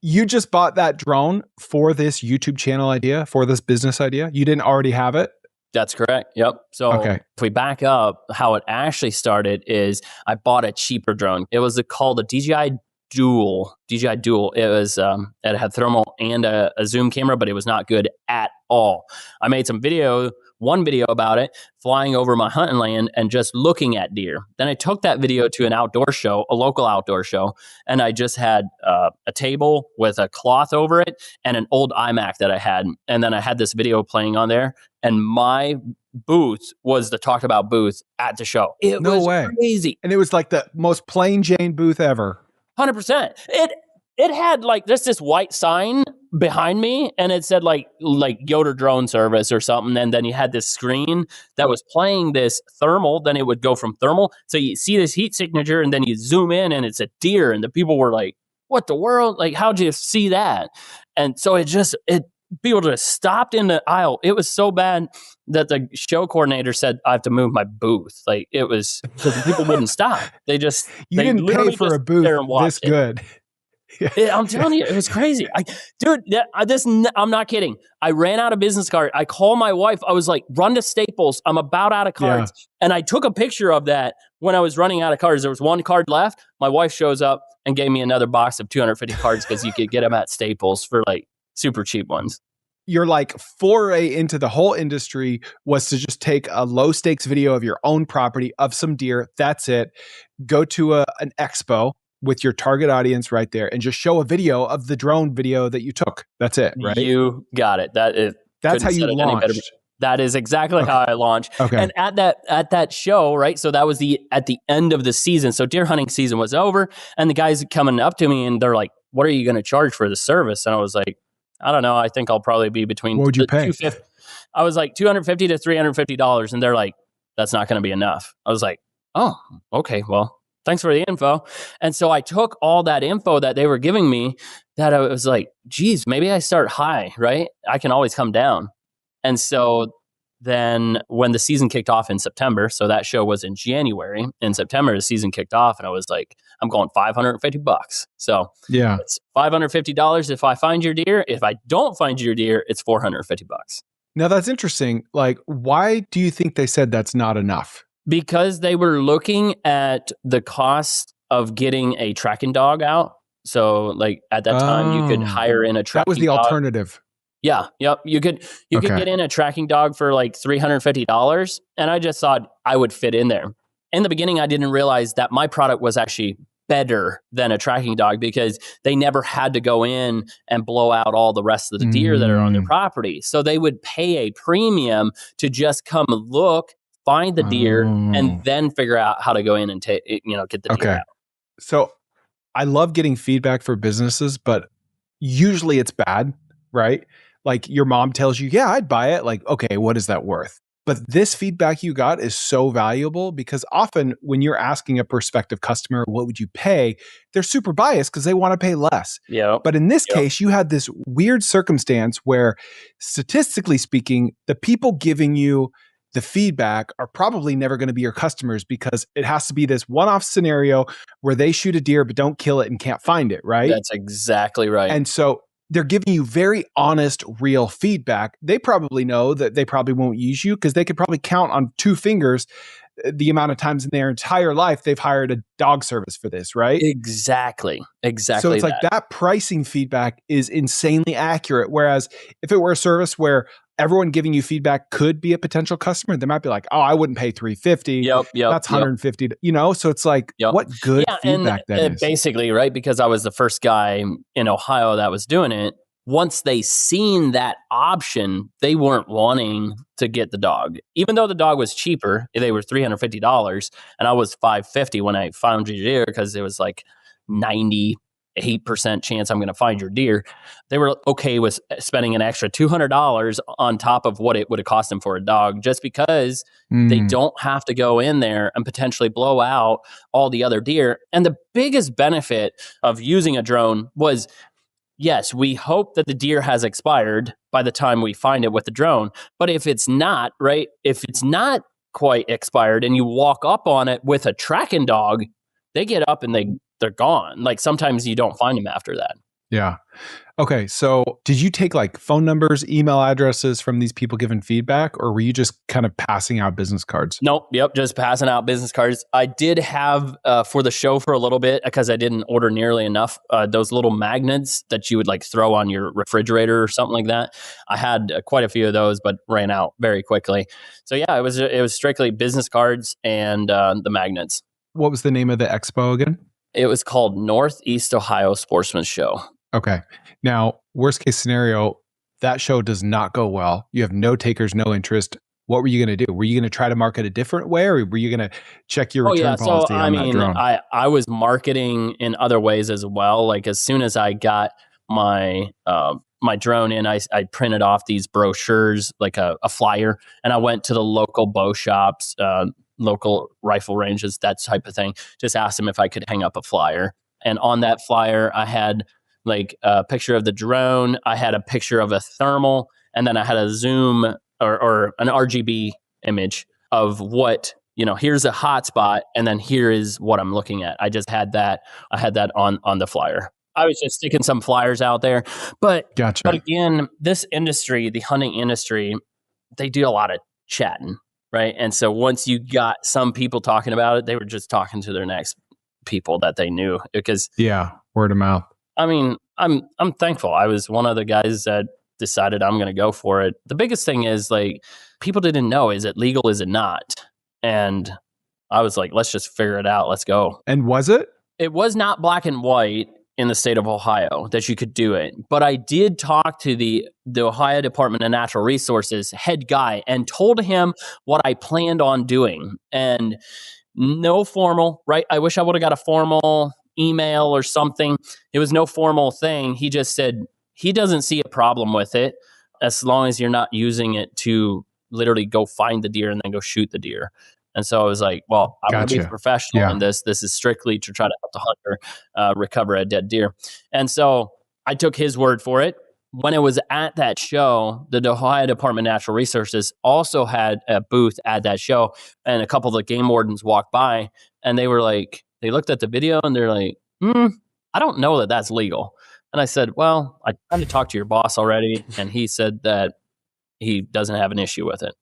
You just bought that drone for this YouTube channel idea, for this business idea? You didn't already have it? That's correct. Yep. So Okay. if we back up, how it actually started is I bought a cheaper drone. It was called a DJI Dual. DJI Dual. It was it had thermal and a zoom camera, but it was not good at all. I made one video about it, flying over my hunting land and just looking at deer. Then I took that video to an outdoor show, a local outdoor show, and I just had a table with a cloth over it and an old iMac that I had. And then I had this video playing on there, and my booth was the talked about booth at the show. It was crazy. And it was like the most plain Jane booth ever. 100%. It had like this white sign behind me, and it said like Yoder drone service or something. And then you had this screen that was playing this thermal. Then it would go from thermal. So you see this heat signature, and then you zoom in, and it's a deer. And the people were like, "What the world? Like, how'd you see that?" And so people just stopped in the aisle. It was so bad that the show coordinator said, I have to move my booth. Like, it was, so the people wouldn't stop. They didn't pay for a booth this good. I'm telling you, it was crazy. I'm not kidding. I ran out of business cards. I called my wife. I was like, run to Staples. I'm about out of cards. Yeah. And I took a picture of that when I was running out of cards. There was one card left. My wife shows up and gave me another box of 250 cards because you could get them at Staples for like super cheap ones. Your like foray into the whole industry was to just take a low stakes video of your own property of some deer. That's it. Go to an expo with your target audience right there and just show a video of the drone video that you took. That's it, right? You got it. That's how you launched. That is exactly how I launched. Okay. And at that show, right? So that was at the end of the season. So deer hunting season was over, and the guys coming up to me and they're like, "What are you going to charge for the service?" And I was like, I don't know. I think I'll probably be between. What would you pay? I was like $250 to $350, and they're like, "That's not going to be enough." I was like, "Oh, okay. Well, thanks for the info." And so I took all that info that they were giving me. That I was like, "Geez, maybe I start high, right? I can always come down." And so then when the season kicked off in September, so that show was in January. In September, the season kicked off, and I was like, I'm going $550. So yeah, it's $550 if I find your deer. If I don't find your deer, it's $450. Now that's interesting. Like, why do you think they said that's not enough? Because they were looking at the cost of getting a tracking dog out. So like at that time, you could hire in a tracking dog. That was the alternative. Yeah. Yep. You could get in a tracking dog for like $350. And I just thought I would fit in there. In the beginning, I didn't realize that my product was actually better than a tracking dog because they never had to go in and blow out all the rest of the deer that are on their property. So they would pay a premium to just come look, find the deer, and then figure out how to go in and get the deer out. So I love getting feedback for businesses, but usually it's bad, right? Like your mom tells you, yeah, I'd buy it. Like, okay, what is that worth? But this feedback you got is so valuable because often when you're asking a prospective customer, what would you pay? They're super biased because they want to pay less. Yeah. But in this case, you had this weird circumstance where statistically speaking, the people giving you the feedback are probably never going to be your customers because it has to be this one-off scenario where they shoot a deer but don't kill it and can't find it, right? That's exactly right. And so they're giving you very honest, real feedback. They probably know that they probably won't use you because they could probably count on 2 fingers the amount of times in their entire life they've hired a dog service for this, right? Exactly. So it's like that pricing feedback is insanely accurate. Whereas if it were a service where everyone giving you feedback could be a potential customer, they might be like, oh, I wouldn't pay $350. Yep. That's $150. So it's like, what good feedback that is. Basically, right? Because I was the first guy in Ohio that was doing it. Once they seen that option, they weren't wanting to get the dog. Even though the dog was cheaper, they were $350, and I was $550 when I found your deer because it was like 98% chance I'm going to find your deer. They were okay with spending an extra $200 on top of what it would have cost them for a dog, just because they don't have to go in there and potentially blow out all the other deer. And the biggest benefit of using a drone was, yes, we hope that the deer has expired by the time we find it with the drone. But if it's not, right, if it's not quite expired and you walk up on it with a tracking dog, they get up and they're gone. Like sometimes you don't find them after that. Yeah. Okay. So did you take like phone numbers, email addresses from these people giving feedback, or were you just kind of passing out business cards? Nope. Yep. Just passing out business cards. I did have for the show for a little bit because I didn't order nearly enough. Those little magnets that you would like throw on your refrigerator or something like that. I had quite a few of those, but ran out very quickly. So yeah, it was strictly business cards and the magnets. What was the name of the expo again? It was called Northeast Ohio Sportsman's Show. Okay. Now, worst case scenario, that show does not go well. You have no takers, no interest. What were you going to do? Were you going to try to market a different way, or were you going to check your return policy on that drone? I was marketing in other ways as well. Like as soon as I got my my drone in, I printed off these brochures, like a flyer, and I went to the local bow shops, local rifle ranges, that type of thing. Just asked them if I could hang up a flyer. And on that flyer, I had like a picture of the drone. I had a picture of a thermal, and then I had a zoom or an RGB image of what, here's a hot spot, and then here is what I'm looking at. I just had that. I had that on the flyer. I was just sticking some flyers out there. But Gotcha. But again, this industry, the hunting industry, they do a lot of chatting, right? And so once you got some people talking about it, they were just talking to their next people that they knew. Because yeah, word of mouth. I mean, I'm thankful. I was one of the guys that decided I'm going to go for it. The biggest thing is like people didn't know, is it legal, is it not? And I was like, let's just figure it out. Let's go. And was it? It was not black and white in the state of Ohio that you could do it. But I did talk to the Ohio Department of Natural Resources head guy and told him what I planned on doing. And no formal, right? I wish I would have got a formal email or something. It was no formal thing. He just said he doesn't see a problem with it as long as you're not using it to literally go find the deer and then go shoot the deer. And so I was like, well, I'm going to be a professional in this. This is strictly to try to help the hunter recover a dead deer. And so I took his word for it. When it was at that show, the Ohio Department of Natural Resources also had a booth at that show. And a couple of the game wardens walked by and they were like, they looked at the video and they're like, I don't know that that's legal. And I said, well, I tried to talk to your boss already. And he said that he doesn't have an issue with it.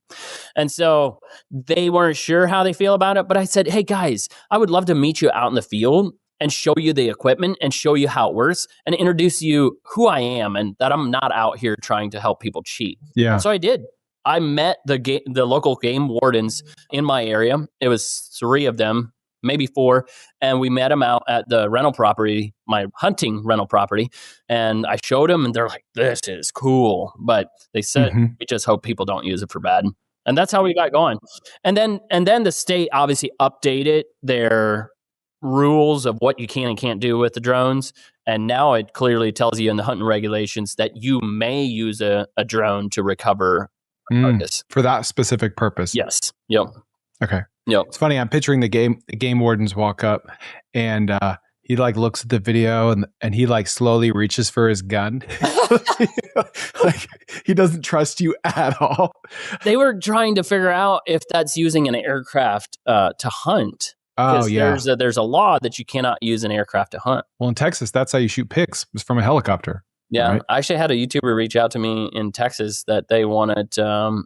And so they weren't sure how they feel about it. But I said, hey, guys, I would love to meet you out in the field and show you the equipment and show you how it works and introduce you who I am and that I'm not out here trying to help people cheat. Yeah. And so I did. I met the local game wardens in my area. It was 3 of them, maybe 4. And we met them out at the rental property, my hunting rental property. And I showed them and they're like, this is cool. But they said, we just hope people don't use it for bad. And that's how we got going. And then the state obviously updated their rules of what you can and can't do with the drones. And now it clearly tells you in the hunting regulations that you may use a drone to recover a carcass. For that specific purpose. Yes. Yep. Okay. Yep. It's funny. I'm picturing the game wardens walk up and he like looks at the video and he like slowly reaches for his gun. Like he doesn't trust you at all. They were trying to figure out if that's using an aircraft to hunt. Oh yeah. There's a law that you cannot use an aircraft to hunt. Well, in Texas, that's how you shoot pigs. It's from a helicopter. Yeah, right? I actually had a YouTuber reach out to me in Texas that they wanted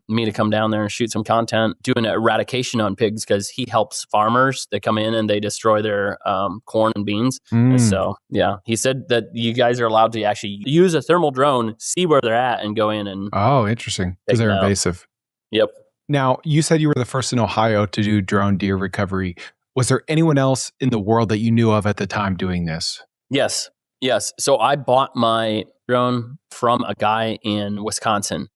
me to come down there and shoot some content, doing an eradication on pigs because he helps farmers. They come in and they destroy their corn and beans. And so, yeah, he said that you guys are allowed to actually use a thermal drone, see where they're at, and go in and. Oh, interesting. Because they're invasive. Yep. Now, you said you were the first in Ohio to do drone deer recovery. Was there anyone else in the world that you knew of at the time doing this? Yes. So I bought my drone from a guy in Wisconsin.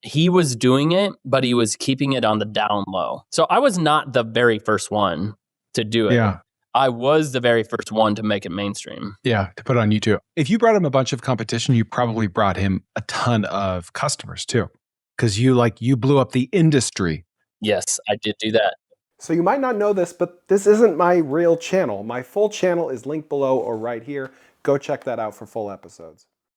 He was doing it, but he was keeping it on the down low. So I was not the very first one to do it. Yeah. I was the very first one to make it mainstream. Yeah, to put it on YouTube. If you brought him a bunch of competition, you probably brought him a ton of customers too. Because you blew up the industry. Yes, I did do that. So you might not know this, but this isn't my real channel. My full channel is linked below or right here. Go check that out for full episodes.